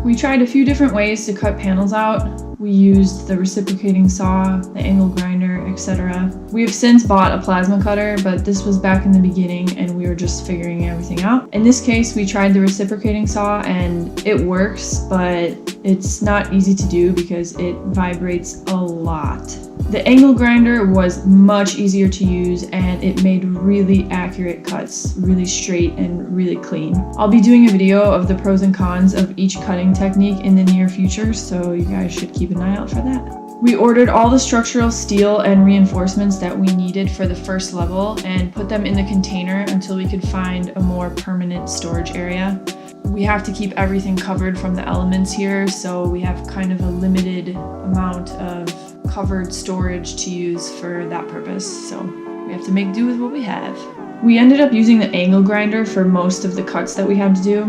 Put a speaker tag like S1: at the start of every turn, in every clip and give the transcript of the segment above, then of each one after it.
S1: We tried a few different ways to cut panels out. We used the reciprocating saw, the angle grinder, etc. We have since bought a plasma cutter, but this was back in the beginning and we were just figuring everything out. In this case, we tried the reciprocating saw and it works, but it's not easy to do because it vibrates a lot. The angle grinder was much easier to use and it made really accurate cuts, really straight and really clean. I'll be doing a video of the pros and cons of each cutting technique in the near future, so you guys should keep an eye out for that. We ordered all the structural steel and reinforcements that we needed for the first level and put them in the container until we could find a more permanent storage area. We have to keep everything covered from the elements here, so we have kind of a limited amount of covered storage to use for that purpose, so we have to make do with what we have. We ended up using the angle grinder for most of the cuts that we had to do.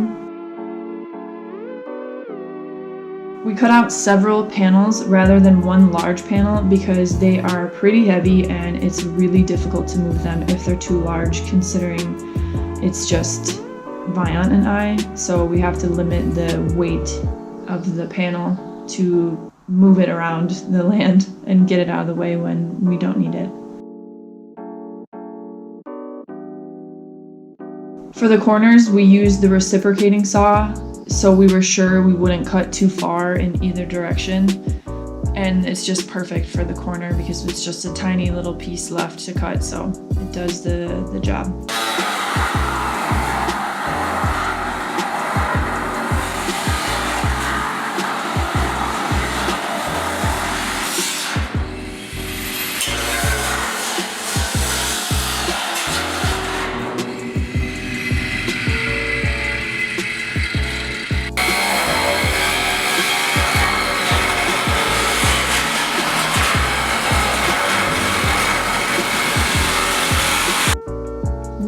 S1: We cut out several panels rather than one large panel because they are pretty heavy and it's really difficult to move them if they're too large, considering it's just Vion and I, so we have to limit the weight of the panel to move it around the land and get it out of the way when we don't need it. For the corners, we used the reciprocating saw, so we were sure we wouldn't cut too far in either direction. And it's just perfect for the corner because it's just a tiny little piece left to cut, so it does the job.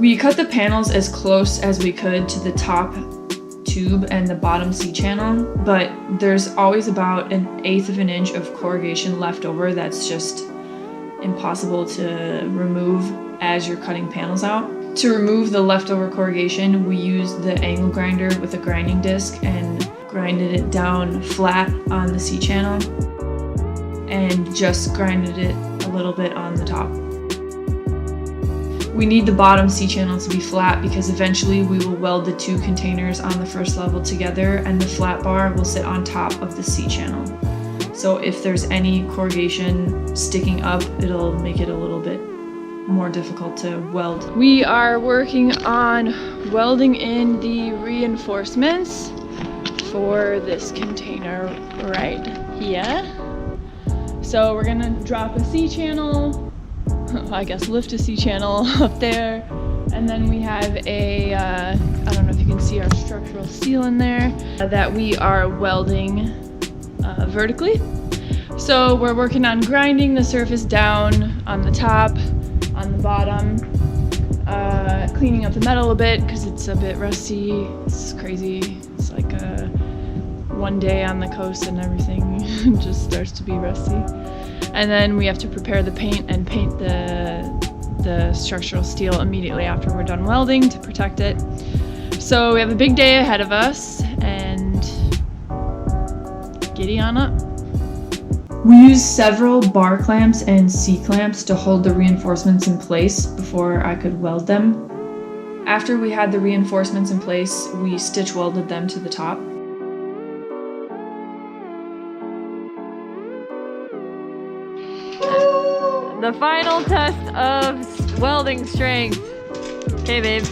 S1: We cut the panels as close as we could to the top tube and the bottom C-channel, but there's always about 1/8 of an inch of corrugation left over that's just impossible to remove as you're cutting panels out. To remove the leftover corrugation, we used the angle grinder with a grinding disc and grinded it down flat on the C-channel and just grinded it a little bit on the top. We need the bottom C-channel to be flat because eventually we will weld the two containers on the first level together and the flat bar will sit on top of the C-channel. So if there's any corrugation sticking up, it'll make it a little bit more difficult to weld. We are working on welding in the reinforcements for this container right here. So we're gonna drop a C-channel, I guess lift a C-channel up there, and then we have a, I don't know if you can see our structural steel in there, that we are welding vertically. So we're working on grinding the surface down on the top, on the bottom, cleaning up the metal a bit because it's a bit rusty. It's crazy. It's like one day on the coast and everything just starts to be rusty. And then we have to prepare the paint and paint the structural steel immediately after we're done welding to protect it. So we have a big day ahead of us, and giddy on up. We used several bar clamps and C-clamps to hold the reinforcements in place before I could weld them. After we had the reinforcements in place, we stitch welded them to the top. The final test of welding strength. Okay, babe.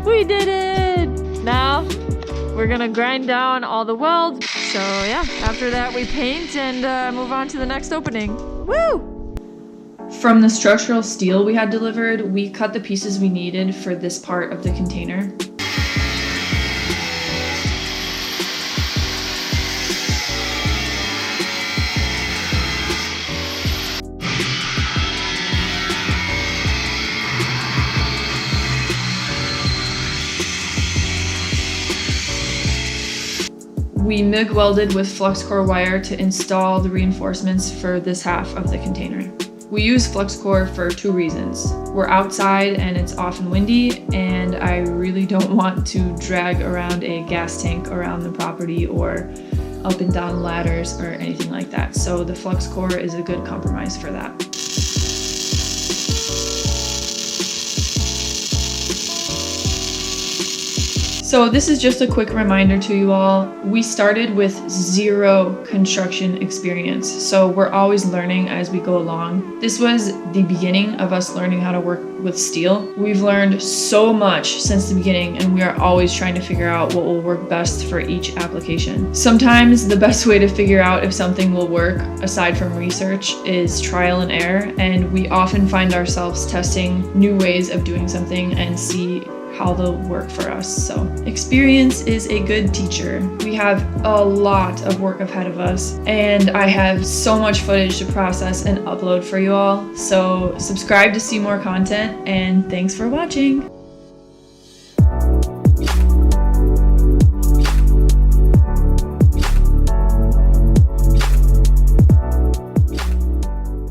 S1: We did it! Now, we're gonna grind down all the welds. So yeah, after that we paint and move on to the next opening. Woo! From the structural steel we had delivered, we cut the pieces we needed for this part of the container. We MIG welded with flux core wire to install the reinforcements for this half of the container. We use flux core for 2 reasons. We're outside and it's often windy, and I really don't want to drag around a gas tank around the property or up and down ladders or anything like that. So the flux core is a good compromise for that. So this is just a quick reminder to you all. We started with 0 construction experience, so we're always learning as we go along. This was the beginning of us learning how to work with steel. We've learned so much since the beginning, and we are always trying to figure out what will work best for each application. Sometimes the best way to figure out if something will work, aside from research, is trial and error, and we often find ourselves testing new ways of doing something and see how they'll work for us. So experience is a good teacher. We have a lot of work ahead of us, and I have so much footage to process and upload for you all. So subscribe to see more content, and thanks for watching.